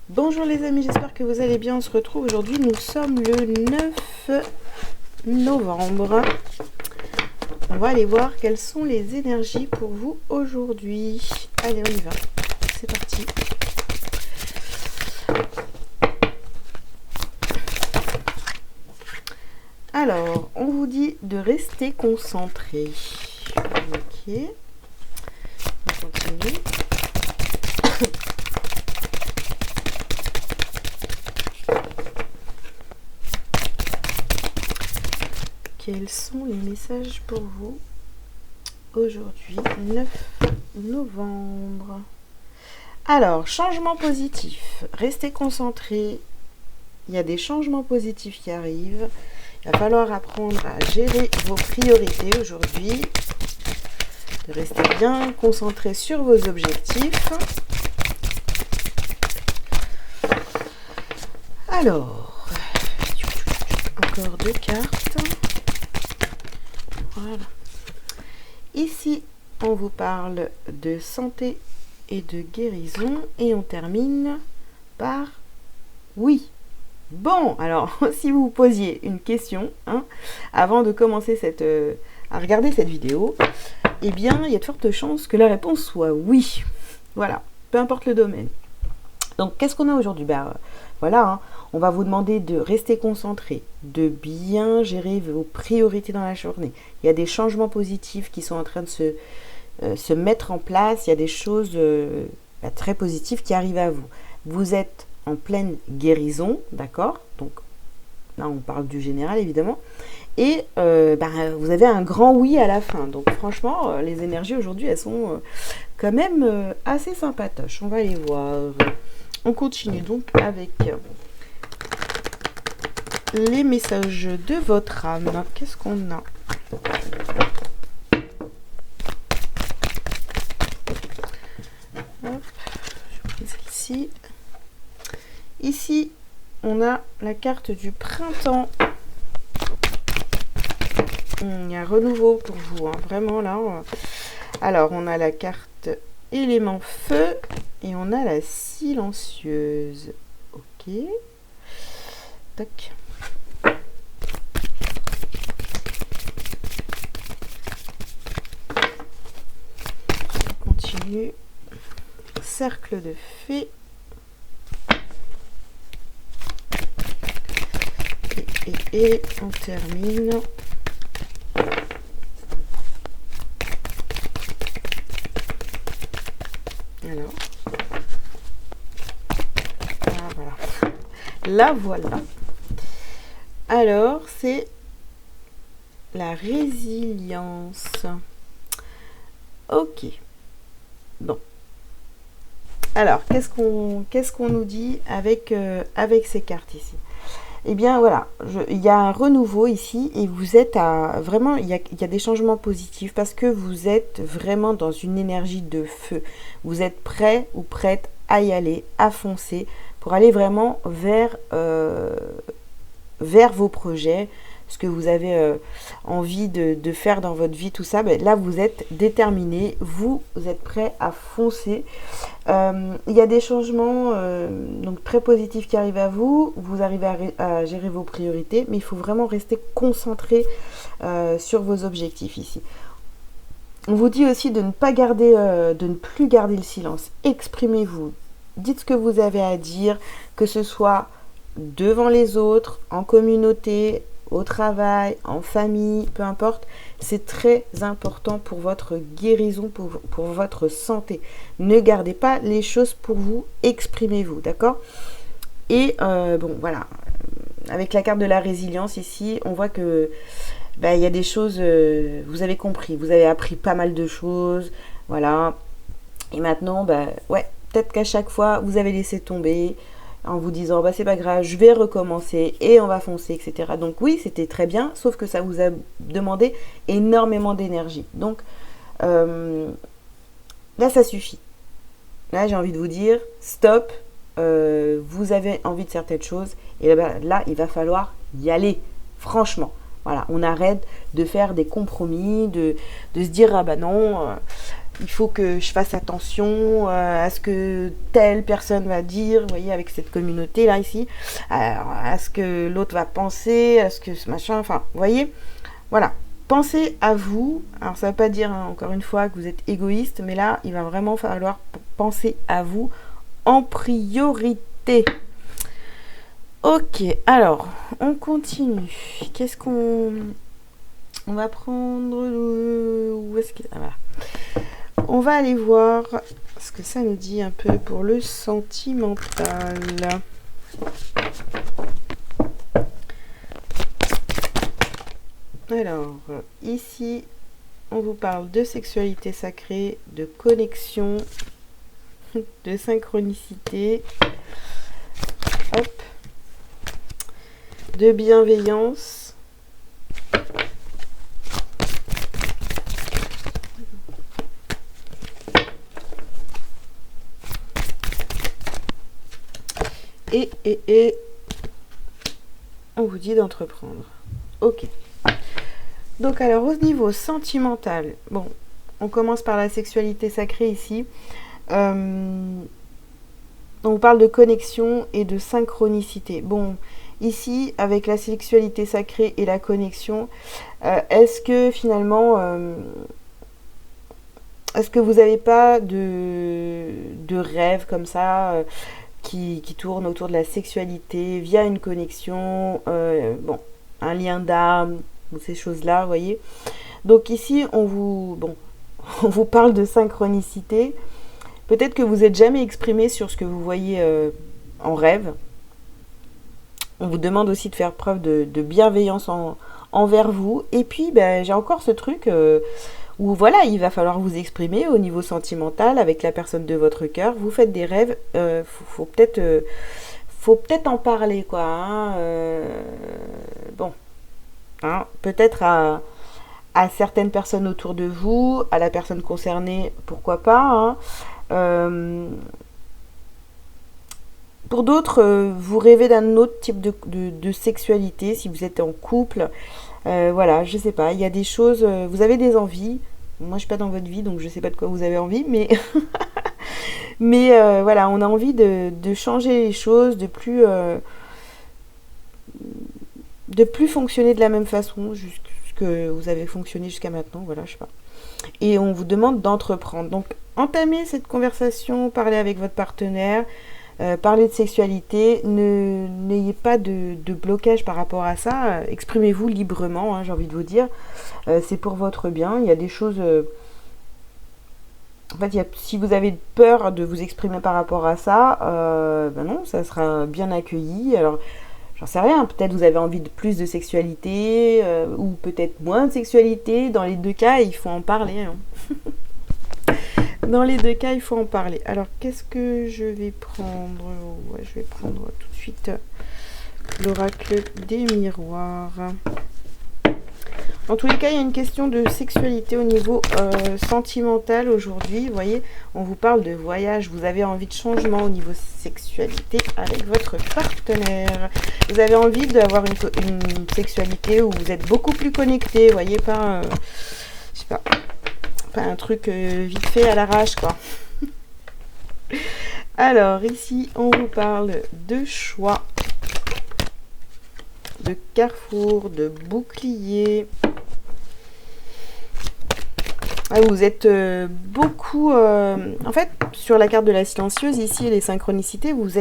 Bonjour les amis, j'espère que vous allez bien. On se retrouve aujourd'hui, nous sommes le 9 novembre. On va aller voir quelles sont les énergies pour vous aujourd'hui. Allez, on y va. C'est parti. Alors, on vous dit de rester concentré. Ok. On continue. Quels sont les messages pour vous aujourd'hui, 9 novembre? Alors, changement positif. Restez concentré. Il y a des changements positifs qui arrivent. Il va falloir apprendre à gérer vos priorités aujourd'hui. De rester bien concentré sur vos objectifs. Alors, encore deux cartes. Voilà. Ici, on vous parle de santé et de guérison. Et on termine par oui. Bon, alors, si vous vous posiez une question, avant de commencer à regarder cette vidéo, eh bien, il y a de fortes chances que la réponse soit oui. Voilà, peu importe le domaine. Donc, qu'est-ce qu'on a aujourd'hui? Voilà, on va vous demander de rester concentré, de bien gérer vos priorités dans la journée. Il y a des changements positifs qui sont en train de se mettre en place. Il y a des choses très positives qui arrivent à vous. Vous êtes en pleine guérison, d'accord? Donc, là, on parle du général, évidemment. Et vous avez un grand oui à la fin. Donc, franchement, les énergies aujourd'hui, elles sont quand même assez sympatoches. On va les voir. On continue donc avec les messages de votre âme. Qu'est-ce qu'on a? Hop, je pris celle-ci. Ici, on a la carte du printemps. Il y a un renouveau pour vous, vraiment là. Alors, on a la carte élément feu et on a la silencieuse. Ok. Tac. On continue. Cercle de fées. Et on termine. Alors. Ah, voilà. La voilà. Alors, c'est la résilience. Ok. Bon. Alors, qu'est-ce qu'on nous dit avec ces cartes ici? Eh bien, voilà, il y a un renouveau ici et vous êtes vraiment, il y a des changements positifs parce que vous êtes vraiment dans une énergie de feu. Vous êtes prêt ou prête à y aller, à foncer pour aller vraiment vers vos projets, ce que vous avez envie de faire dans votre vie, tout ça. Là, vous êtes déterminé, vous êtes prêt à foncer. Il y a des changements donc très positifs qui arrivent à vous. Vous arrivez à gérer vos priorités, mais il faut vraiment rester concentré sur vos objectifs ici. On vous dit aussi de ne plus garder le silence. Exprimez-vous. Dites ce que vous avez à dire, que ce soit devant les autres, en communauté, au travail, en famille, peu importe. C'est très important pour votre guérison, pour votre santé. Ne gardez pas les choses pour vous, exprimez-vous, d'accord? Et bon, voilà, avec la carte de la résilience ici, on voit que il y a des choses, vous avez compris, vous avez appris pas mal de choses, voilà. Et maintenant, ouais, peut-être qu'à chaque fois, vous avez laissé tomber, en vous disant c'est pas grave, je vais recommencer et on va foncer, etc. Donc oui, c'était très bien, sauf que ça vous a demandé énormément d'énergie. Donc là, ça suffit. Là, j'ai envie de vous dire stop. Vous avez envie de certaines choses et là, il va falloir y aller, franchement. Voilà, on arrête de faire des compromis, de se dire non, il faut que je fasse attention à ce que telle personne va dire, vous voyez, avec cette communauté là ici, alors, à ce que l'autre va penser, à ce que ce machin, enfin, vous voyez, voilà. Pensez à vous. Alors ça ne veut pas dire, hein, encore une fois, que vous êtes égoïste, mais là, il va vraiment falloir penser à vous en priorité. Ok, alors, on continue. Qu'est-ce qu'on... On va prendre... Où est-ce que... Ah, voilà. On va aller voir ce que ça nous dit un peu pour le sentimental. Alors, ici, on vous parle de sexualité sacrée, de connexion, de synchronicité, hop, de bienveillance. Et on vous dit d'entreprendre. Ok. Donc alors au niveau sentimental, bon, on commence par la sexualité sacrée ici. On vous parle de connexion et de synchronicité. Bon, ici, avec la sexualité sacrée et la connexion, est-ce que finalement, est-ce que vous n'avez pas de rêves comme ça qui tournent autour de la sexualité via une connexion, bon, un lien d'âme, ces choses-là, vous voyez. Donc ici, on vous parle de synchronicité. Peut-être que vous n'êtes jamais exprimé sur ce que vous voyez en rêve. On vous demande aussi de faire preuve de bienveillance envers vous. Et puis, ben, j'ai encore ce truc où voilà, il va falloir vous exprimer au niveau sentimental avec la personne de votre cœur. Vous faites des rêves, faut peut-être en parler, quoi. Hein, bon, hein, peut-être à certaines personnes autour de vous, à la personne concernée, pourquoi pas. Hein. Pour d'autres, vous rêvez d'un autre type de sexualité, si vous êtes en couple. Voilà, je sais pas, il y a des choses, vous avez des envies. Moi, je suis pas dans votre vie, donc je sais pas de quoi vous avez envie, mais mais voilà, on a envie de changer les choses, de plus fonctionner de la même façon, que vous avez fonctionné jusqu'à maintenant, voilà, je sais pas. Et on vous demande d'entreprendre. Donc, entamez cette conversation, parlez avec votre partenaire, parlez de sexualité, n'ayez pas de blocage par rapport à ça, exprimez-vous librement, hein, j'ai envie de vous dire, c'est pour votre bien, il y a des choses... en fait, si vous avez peur de vous exprimer par rapport à ça, ben non, ça sera bien accueilli. Alors, j'en sais rien, peut-être vous avez envie de plus de sexualité, ou peut-être moins de sexualité. Dans les deux cas, il faut en parler. Hein. Dans les deux cas, il faut en parler. Alors, qu'est-ce que je vais prendre? Ouais, je vais prendre tout de suite l'oracle des miroirs. En tous les cas, il y a une question de sexualité au niveau sentimental aujourd'hui. Vous voyez, on vous parle de voyage. Vous avez envie de changement au niveau sexualité avec votre partenaire. Vous avez envie d'avoir une sexualité où vous êtes beaucoup plus connecté. Vous voyez, pas, je sais pas un truc vite fait à l'arrache, quoi. Alors, ici, on vous parle de choix, de carrefour, de bouclier. Ah, vous êtes beaucoup... en fait, sur la carte de la silencieuse, ici, les synchronicités, vous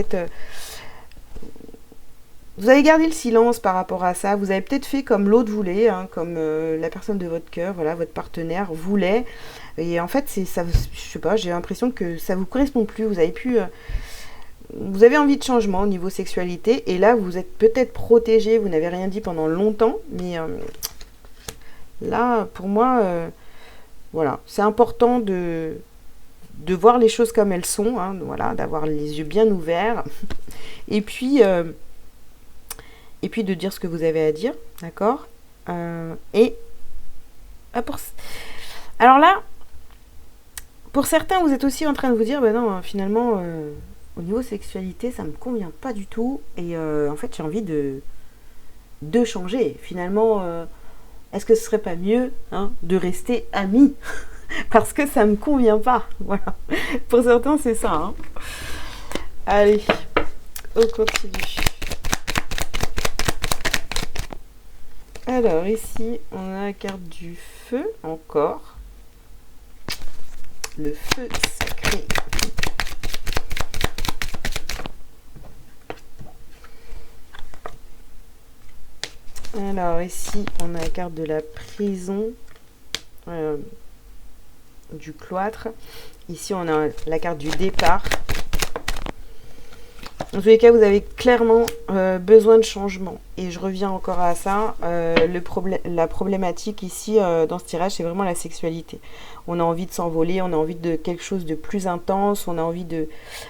avez gardé le silence par rapport à ça. Vous avez peut-être fait comme l'autre voulait, hein, comme la personne de votre cœur, voilà, votre partenaire voulait. Et en fait, ça, je sais pas, j'ai l'impression que ça vous correspond plus. Vous avez envie de changement au niveau sexualité. Et là, vous êtes peut-être protégé. Vous n'avez rien dit pendant longtemps. Mais là, pour moi... voilà, c'est important de voir les choses comme elles sont, hein, voilà, d'avoir les yeux bien ouverts, et puis de dire ce que vous avez à dire, d'accord. Alors là, pour certains, vous êtes aussi en train de vous dire, ben non, finalement, au niveau sexualité, ça me convient pas du tout, et en fait, j'ai envie de changer. Finalement, est-ce que ce serait pas mieux, hein, de rester amis? parce que ça me convient pas. Voilà. Pour certains, c'est ça. Hein. Allez, on continue. Alors ici, on a la carte du feu encore. Le feu sacré. Alors ici, on a la carte de la prison, du cloître. Ici, on a la carte du départ. En tous les cas, vous avez clairement besoin de changement. Et je reviens encore à ça. La problématique ici, dans ce tirage, c'est vraiment la sexualité. On a envie de s'envoler, on a envie de quelque chose de plus intense, on a envie de...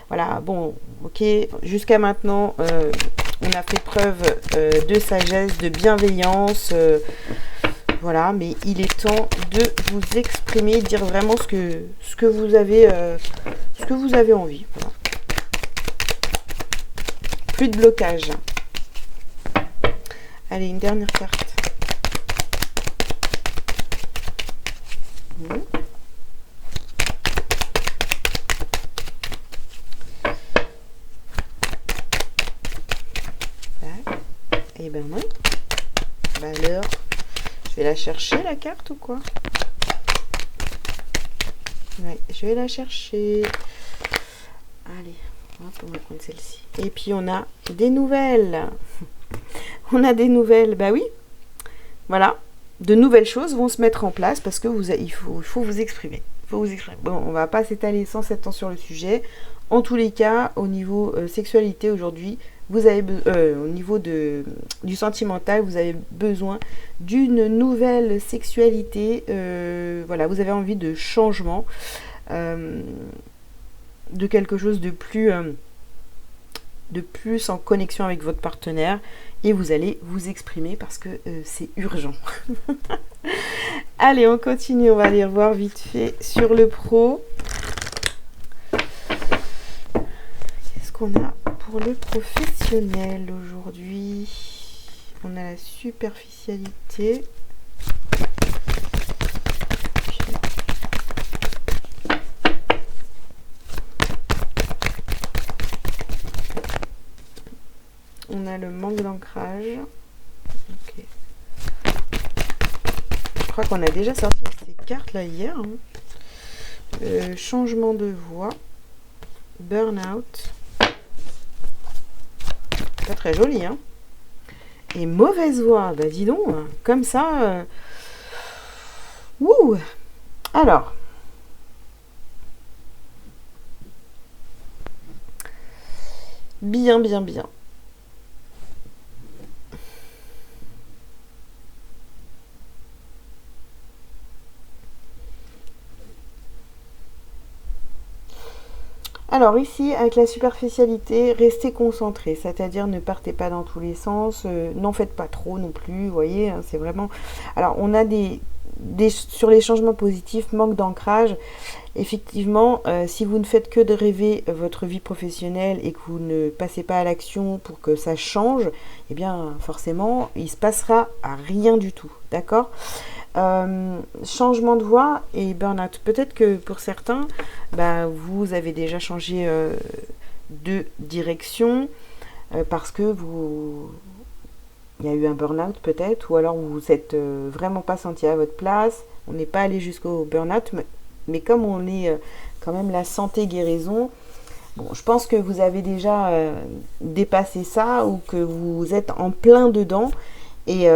Voilà, bon, ok, jusqu'à maintenant, on a fait preuve de sagesse, de bienveillance, voilà, mais il est temps de vous exprimer, dire vraiment ce que vous avez envie. Voilà. Plus de blocage. Allez, une dernière carte. Eh ben non. Bah alors, je vais la chercher la carte ou quoi? Ouais, je vais la chercher. Allez, hop, on va prendre celle-ci. Et puis on a des nouvelles. On a des nouvelles, bah oui. Voilà, de nouvelles choses vont se mettre en place parce que il faut vous exprimer. Bon, on va pas s'étaler sans 7 ans sur le sujet. En tous les cas, au niveau sexualité aujourd'hui, vous avez au niveau du sentimental, vous avez besoin d'une nouvelle sexualité. Voilà, vous avez envie de changement, de quelque chose de plus en connexion avec votre partenaire, et vous allez vous exprimer parce que c'est urgent. Allez, on continue, on va aller revoir vite fait sur le pro. Qu'est-ce qu'on a pour le professionnel aujourd'hui? On a la superficialité. On a le manque d'ancrage. Okay. Je crois qu'on a déjà sorti ces cartes là hier. Hein. Changement de voix. Burnout. Pas très joli, hein. Et mauvaise voix. Bah dis donc, comme ça. Ouh. Alors. Bien. Alors ici, avec la superficialité, restez concentré, c'est-à-dire ne partez pas dans tous les sens, n'en faites pas trop non plus, vous voyez, hein, c'est vraiment... Alors on a sur les changements positifs, manque d'ancrage. Effectivement, si vous ne faites que de rêver votre vie professionnelle et que vous ne passez pas à l'action pour que ça change, eh bien forcément, il ne se passera rien du tout, d'accord ? Changement de voie et burn-out. Peut-être que pour certains, bah, vous avez déjà changé de direction parce que il y a eu un burn-out peut-être, ou alors vous n'êtes vraiment pas senti à votre place, on n'est pas allé jusqu'au burn-out, mais comme on est quand même la santé guérison, bon, je pense que vous avez déjà dépassé ça ou que vous êtes en plein dedans et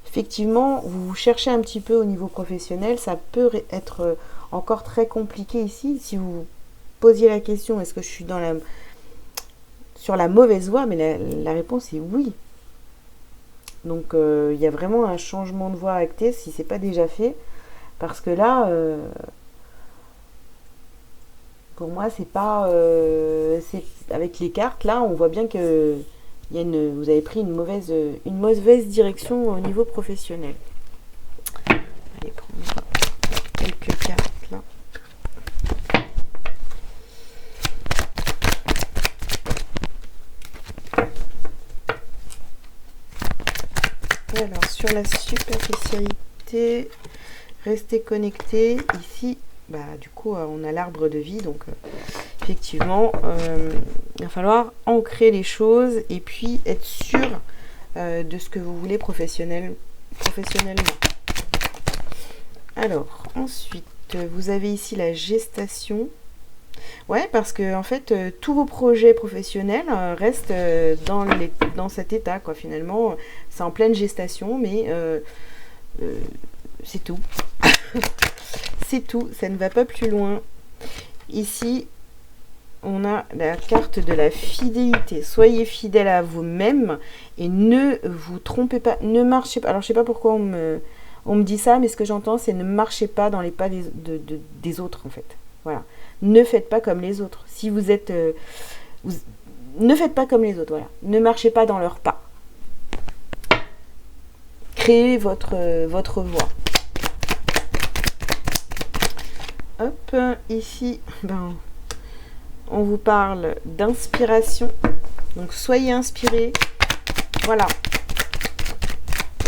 effectivement, vous cherchez un petit peu au niveau professionnel, ça peut être encore très compliqué ici. Si vous posiez la question, est-ce que je suis sur la mauvaise voie, mais la réponse est oui. Donc, il y a vraiment un changement de voie acté si ce n'est pas déjà fait. Parce que là, pour moi, c'est pas... avec les cartes, là, on voit bien que... vous avez pris une mauvaise direction au niveau professionnel. Allez, prendre quelques cartes là. Alors, sur la superficialité, restez connectés. Ici, bah, du coup, on a l'arbre de vie. Donc, effectivement, il va falloir ancrer les choses et puis être sûr de ce que vous voulez professionnellement. Alors, ensuite, vous avez ici la gestation. Ouais, parce que en fait, tous vos projets professionnels restent dans cet état, quoi. Finalement, c'est en pleine gestation, mais c'est tout. C'est tout, ça ne va pas plus loin. Ici, on a la carte de la fidélité. Soyez fidèle à vous-même et ne vous trompez pas. Ne marchez pas. Alors, je sais pas pourquoi on me dit ça, mais ce que j'entends, c'est ne marchez pas dans les pas des autres, en fait. Voilà. Ne faites pas comme les autres. Si vous êtes... ne faites pas comme les autres, voilà. Ne marchez pas dans leurs pas. Créez votre voie. Hop, ici, ben, on vous parle d'inspiration. Donc, soyez inspirés. Voilà.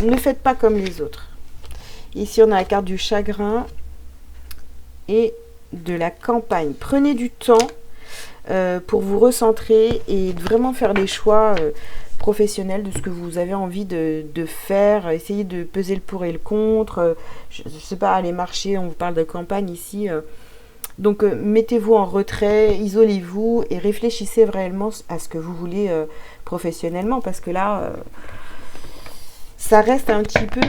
Ne faites pas comme les autres. Ici, on a la carte du chagrin et de la campagne. Prenez du temps pour vous recentrer et vraiment faire des choix professionnels de ce que vous avez envie de faire. Essayez de peser le pour et le contre. Je ne sais pas, aller marcher, on vous parle de campagne ici. Donc, mettez-vous en retrait, isolez-vous et réfléchissez réellement à ce que vous voulez professionnellement, parce que là, ça reste un petit peu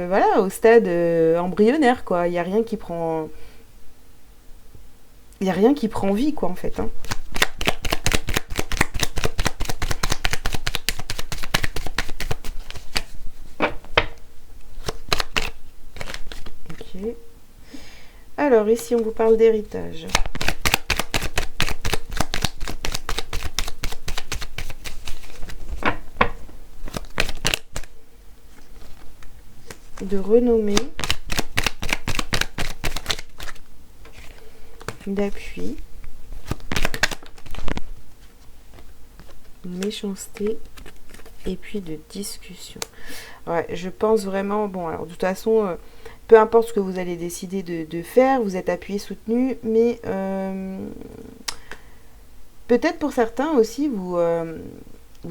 voilà, au stade embryonnaire, quoi. Il n'y a rien qui prend... Il n'y a rien qui prend vie, quoi, en fait. Hein. Ok. Alors, ici, on vous parle d'héritage. De renommée. D'appui, méchanceté et puis de discussion. Ouais, je pense vraiment, bon, alors de toute façon, peu importe ce que vous allez décider de faire, vous êtes appuyé, soutenu, mais peut-être pour certains aussi, vous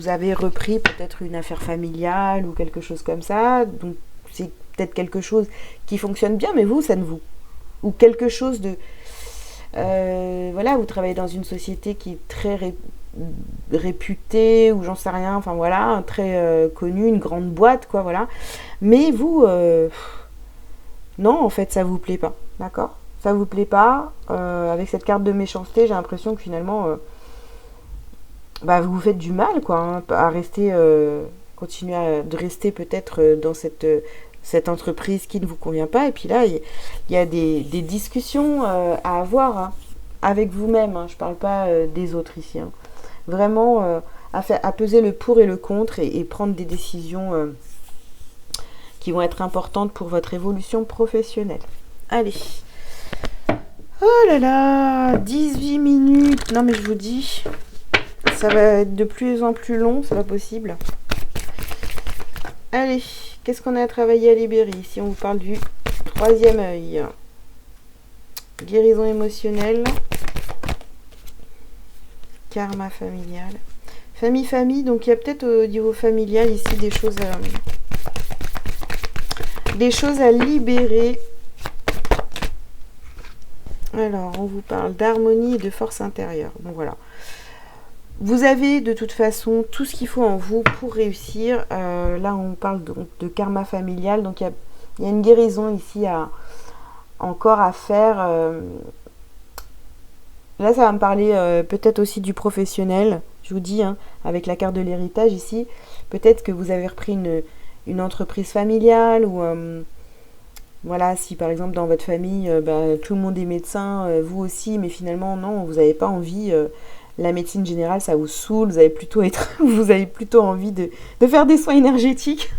avez repris peut-être une affaire familiale ou quelque chose comme ça, donc c'est peut-être quelque chose qui fonctionne bien, mais vous, ça ne vous... Ou quelque chose de... voilà, vous travaillez dans une société qui est très réputée, ou j'en sais rien, enfin voilà, très connue, une grande boîte, quoi, voilà. Mais vous, non, en fait, ça vous plaît pas, d'accord? Ça vous plaît pas. Avec cette carte de méchanceté, j'ai l'impression que finalement, bah, vous vous faites du mal, quoi, hein, à rester, continuer de rester peut-être dans cette entreprise qui ne vous convient pas. Et puis là, il y a des discussions à avoir hein, avec vous-même. Hein. Je ne parle pas des autres ici. Hein. Vraiment à peser le pour et le contre et prendre des décisions qui vont être importantes pour votre évolution professionnelle. Allez. Oh là là, 18 minutes. Non mais je vous dis, ça va être de plus en plus long, c'est pas possible. Allez. Qu'est-ce qu'on a à travailler à libérer? Ici, on vous parle du troisième œil. Guérison émotionnelle. Karma familial. Famille, donc il y a peut-être au niveau familial ici des choses à libérer. Alors, on vous parle d'harmonie et de force intérieure. Donc voilà. Vous avez de toute façon tout ce qu'il faut en vous pour réussir. Là, on parle de karma familial. Donc, il y a une guérison ici encore à faire. Là, ça va me parler peut-être aussi du professionnel. Je vous dis, hein, avec la carte de l'héritage ici, peut-être que vous avez repris une entreprise familiale ou... voilà, si par exemple dans votre famille, tout le monde est médecin, vous aussi, mais finalement, non, vous n'avez pas envie... la médecine générale, ça vous saoule, vous avez plutôt envie de faire des soins énergétiques.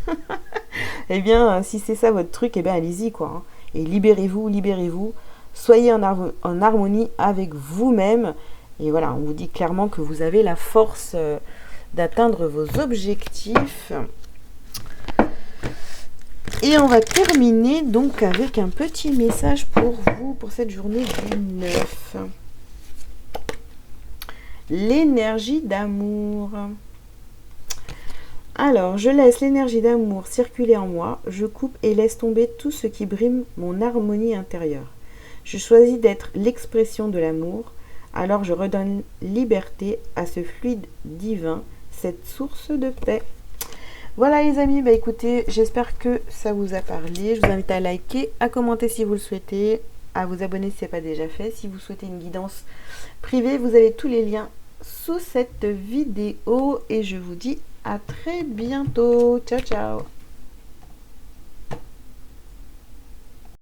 Eh bien, si c'est ça votre truc, eh bien, allez-y, quoi. Hein. Et libérez-vous. Soyez en harmonie avec vous-même. Et voilà, on vous dit clairement que vous avez la force d'atteindre vos objectifs. Et on va terminer donc avec un petit message pour vous pour cette journée du 9. L'énergie d'amour. Alors, je laisse l'énergie d'amour circuler en moi, je coupe et laisse tomber tout ce qui brime mon harmonie intérieure. Je choisis d'être l'expression de l'amour, alors je redonne liberté à ce fluide divin, cette source de paix. Voilà les amis, bah écoutez, j'espère que ça vous a parlé. Je vous invite à liker, à commenter si vous le souhaitez, à vous abonner si ce n'est pas déjà fait. Si vous souhaitez une guidance privée, vous avez tous les liens sous cette vidéo et je vous dis à très bientôt. Ciao ciao.